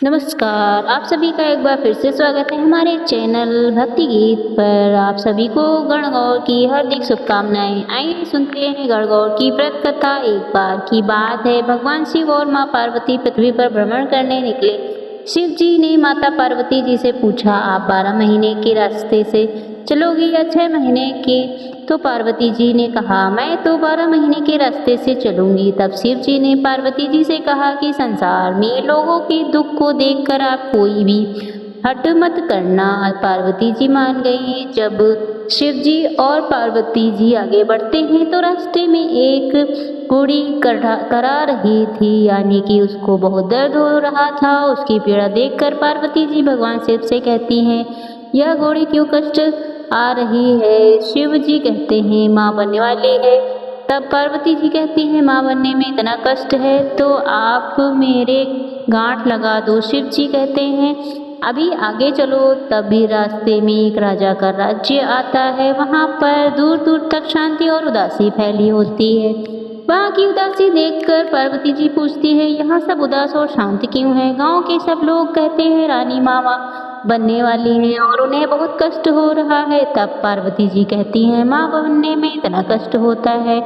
नमस्कार, आप सभी का एक बार फिर से स्वागत है हमारे चैनल भक्ति गीत पर। आप सभी को गणगौर की हार्दिक शुभकामनाएं। आइए सुनते हैं गणगौर की व्रत कथा। एक बार की बात है, भगवान शिव और माँ पार्वती पृथ्वी पर भ्रमण करने निकले। शिव जी ने माता पार्वती जी से पूछा, आप 12 महीने के रास्ते से चलोगी या 6 महीने के? तो पार्वती जी ने कहा, मैं तो 12 महीने के रास्ते से चलूंगी। तब शिव जी ने पार्वती जी से कहा कि संसार में लोगों के दुख को देखकर आप कोई भी हट मत करना। पार्वती जी मान गई। जब शिव जी और पार्वती जी आगे बढ़ते हैं तो रास्ते में एक घोड़ी करा रही थी, यानी कि उसको बहुत दर्द हो रहा था। उसकी पीड़ा देखकर पार्वती जी भगवान शिव से कहती हैं, यह घोड़ी क्यों कष्ट आ रही है? शिव जी कहते हैं, माँ बनने वाली है। तब पार्वती जी कहती हैं, माँ बनने में इतना कष्ट है तो आप मेरे गांठ लगा दो। शिव जी कहते हैं, अभी आगे चलो। तभी रास्ते में एक राजा का राज्य आता है। वहाँ पर दूर दूर तक शांति और उदासी फैली होती है। वहाँ की उदासी देखकर पार्वती जी पूछती है, यहाँ सब उदास और शांत क्यों है? गांव के सब लोग कहते हैं रानी मामा बनने वाली हैं और उन्हें बहुत कष्ट हो रहा है। तब पार्वती जी कहती हैं, माँ बनने में इतना कष्ट होता है,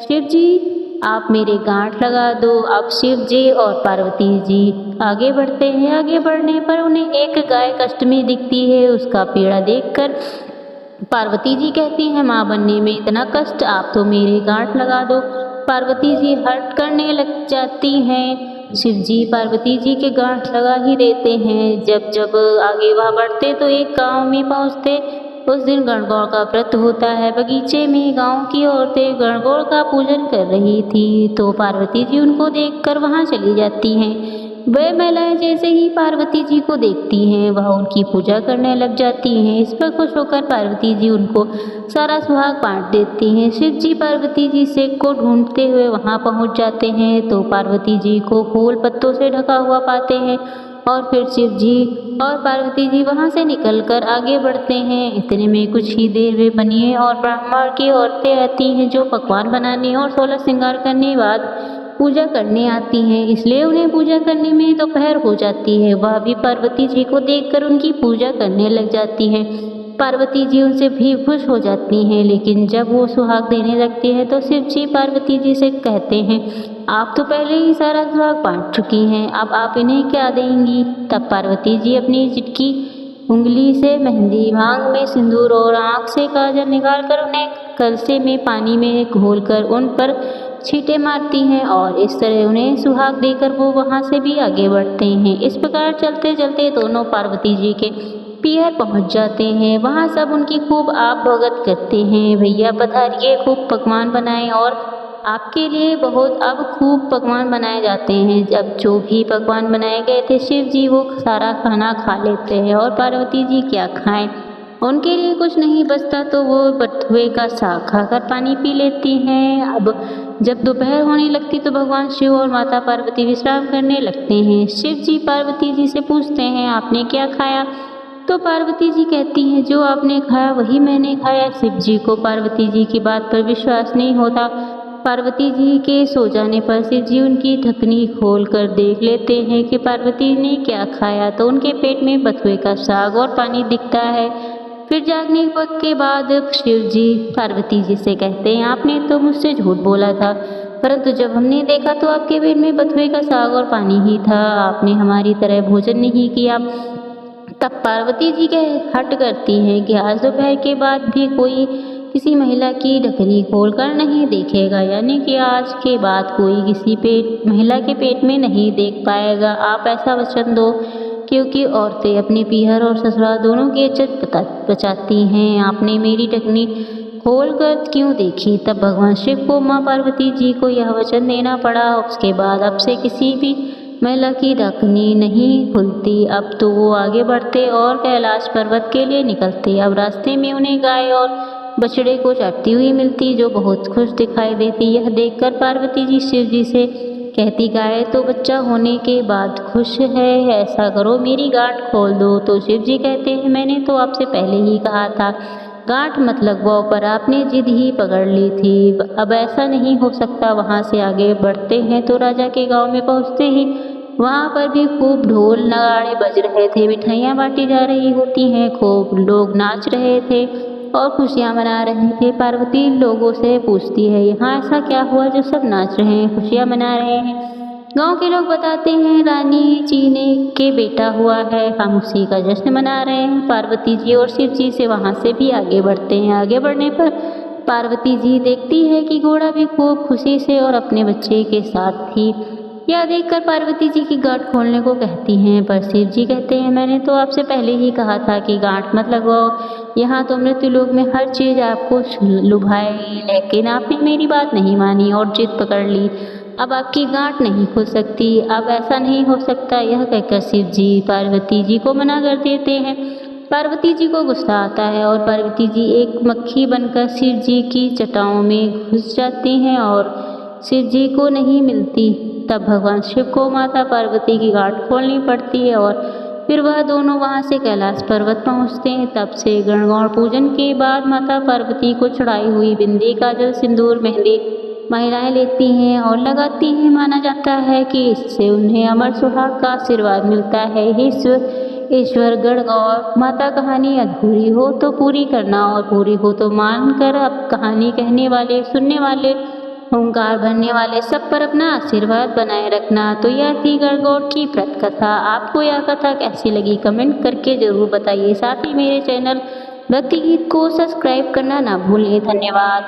शिव जी आप मेरे गांठ लगा दो। अब शिव जी और पार्वती जी आगे बढ़ते हैं। आगे बढ़ने पर उन्हें एक गाय कष्ट में दिखती है। उसका पीड़ा देखकर पार्वती जी कहती हैं, माँ बनने में इतना कष्ट, आप तो मेरे गांठ लगा दो। पार्वती जी हट करने लग जाती हैं। शिव जी पार्वती जी के गांठ लगा ही देते हैं। जब जब आगे वह बढ़ते तो एक गांव में पहुंचते। उस दिन गणगौर का व्रत होता है। बगीचे में गांव की औरतें गणगौर का पूजन कर रही थी, तो पार्वती जी उनको देखकर वहां चली जाती हैं। वे महिलाएं जैसे ही पार्वती जी को देखती हैं, वह उनकी पूजा करने लग जाती हैं। इस पर खुश होकर पार्वती जी उनको सारा सुहाग बांट देती हैं। शिव जी पार्वती जी से को ढूंढते हुए वहां पहुंच जाते हैं, तो पार्वती जी को फूल पत्तों से ढका हुआ पाते हैं। और फिर शिव जी और पार्वती जी वहां से निकलकर आगे बढ़ते हैं। इतने में कुछ ही देर में बनिए और ब्राह्मण की औरतें आती हैं, जो पकवान बनाने और 16 श्रृंगार करने बाद पूजा करने आती हैं। इसलिए उन्हें पूजा करने में दोपहर हो जाती है। वह भी पार्वती जी को देखकर उनकी पूजा करने लग जाती हैं। पार्वती जी उनसे भी खुश हो जाती हैं, लेकिन जब वो सुहाग देने लगते हैं तो शिव जी पार्वती जी से कहते हैं, आप तो पहले ही सारा सुहाग बांट चुकी हैं, अब आप इन्हें क्या देंगी? तब पार्वती जी अपनी चिटकी उंगली से मेहंदी, मांग में सिंदूर और आँख से काजल निकालकर उन्हें कलसे में पानी में घोलकर उन पर छींटे मारती हैं और इस तरह उन्हें सुहाग देकर वो वहाँ से भी आगे बढ़ते हैं। इस प्रकार चलते चलते दोनों पार्वती जी के पीहर पहुँच जाते हैं। वहाँ सब उनकी खूब आप भगत करते हैं। भैया पधारिए, खूब पकवान बनाए और आपके लिए बहुत अब खूब पकवान बनाए जाते हैं। जब जो भी पकवान बनाए गए थे, शिव जी वो सारा खाना खा लेते हैं और पार्वती जी क्या खाएं, उनके लिए कुछ नहीं बचता तो वो बथुए का साग खाकर पानी पी लेती हैं। अब जब दोपहर होने लगती तो भगवान शिव और माता पार्वती विश्राम करने लगते हैं। शिव जी पार्वती जी से पूछते हैं, आपने क्या खाया? तो पार्वती जी कहती हैं, जो आपने खाया वही मैंने खाया। शिव जी को पार्वती जी की बात पर विश्वास नहीं होता। पार्वती जी के सो जाने पर शिव जी उनकी ढकनी खोल कर देख लेते हैं कि पार्वती ने क्या खाया, तो उनके पेट में बथुए का साग और पानी दिखता है। फिर जागने के बाद शिव जी पार्वती जी से कहते हैं, आपने तो मुझसे झूठ बोला था, परंतु जब हमने देखा तो आपके पेट में बथुए का साग और पानी ही था, आपने हमारी तरह भोजन नहीं किया। तब पार्वती जी के हट करती हैं कि आज दोपहर के बाद भी कोई किसी महिला की ढकनी खोलकर नहीं देखेगा, यानी कि आज के बाद कोई किसी महिला के पेट में नहीं देख पाएगा। आप ऐसा वचन दो, क्योंकि औरतें अपने पीहर और ससुराल दोनों की इज्जत बचाती हैं। आपने मेरी ढकनी खोल कर क्यों देखी? तब भगवान शिव को माँ पार्वती जी को यह वचन देना पड़ा। उसके बाद अब से किसी भी महिला की ढकनी नहीं खुलती। अब तो वो आगे बढ़ते और कैलाश पर्वत के लिए निकलते। अब रास्ते में उन्हें गाय और बछड़े को चढ़ती हुई मिलती, जो बहुत खुश दिखाई देती। यह देखकर पार्वती जी शिव जी से कहती, गाय तो बच्चा होने के बाद खुश है, ऐसा करो मेरी गांठ खोल दो। तो शिव जी कहते हैं, मैंने तो आपसे पहले ही कहा था गांठ मत लगवाओ, पर आपने जिद ही पकड़ ली थी। अब ऐसा नहीं हो सकता। वहाँ से आगे बढ़ते हैं तो राजा के गांव में पहुँचते ही वहाँ पर भी खूब ढोल नगाड़े बज रहे थे, मिठाइयाँ बांटी जा रही होती हैं, खूब लोग नाच रहे थे और खुशियाँ मना रहे थे। पार्वती लोगों से पूछती है, यहाँ ऐसा क्या हुआ जो सब नाच रहे हैं, खुशियाँ मना रहे हैं? गांव के लोग बताते हैं, रानी जी ने के बेटा हुआ है, हम उसी का जश्न मना रहे हैं। पार्वती जी और शिव जी से वहाँ से भी आगे बढ़ते हैं। आगे बढ़ने पर पार्वती जी देखती है कि घोड़ा भी खूब खुशी से और अपने बच्चे के साथ थी। यह देखकर पार्वती जी की गांठ खोलने को कहती हैं, पर शिव जी कहते हैं, मैंने तो आपसे पहले ही कहा था कि गांठ मत लगवाओ। यहाँ तो मृत्युलोक में हर चीज आपको लुभाएगी, लेकिन आपने मेरी बात नहीं मानी और जिद पकड़ ली। अब आपकी गांठ नहीं खुल सकती, अब ऐसा नहीं हो सकता। यह कहकर शिव जी पार्वती जी को मना कर देते हैं। पार्वती जी को गुस्सा आता है और पार्वती जी एक मक्खी बनकर शिव जी की जटाओं में घुस जाती हैं और शिव जी को नहीं मिलती। तब भगवान शिव को माता पार्वती की गांठ खोलनी पड़ती है और फिर वह दोनों वहां से कैलाश पर्वत पहुंचते हैं। तब से गणगौर पूजन के बाद माता पार्वती को चढ़ाई हुई बिंदी, काजल, सिंदूर, मेहंदी महिलाएं लेती हैं और लगाती हैं। माना जाता है कि इससे उन्हें अमर सुहाग का आशीर्वाद मिलता है। ईश्वर गणगौर माता, कहानी अधूरी हो तो पूरी करना और पूरी हो तो मान कर अब कहानी कहने वाले, सुनने वाले, ओंकार भरने वाले सब पर अपना आशीर्वाद बनाए रखना। तो यह थी गणगौर की व्रत कथा। आपको यह कथा कैसी लगी कमेंट करके जरूर बताइए। साथ ही मेरे चैनल भक्ति गीत को सब्सक्राइब करना ना भूलें। धन्यवाद।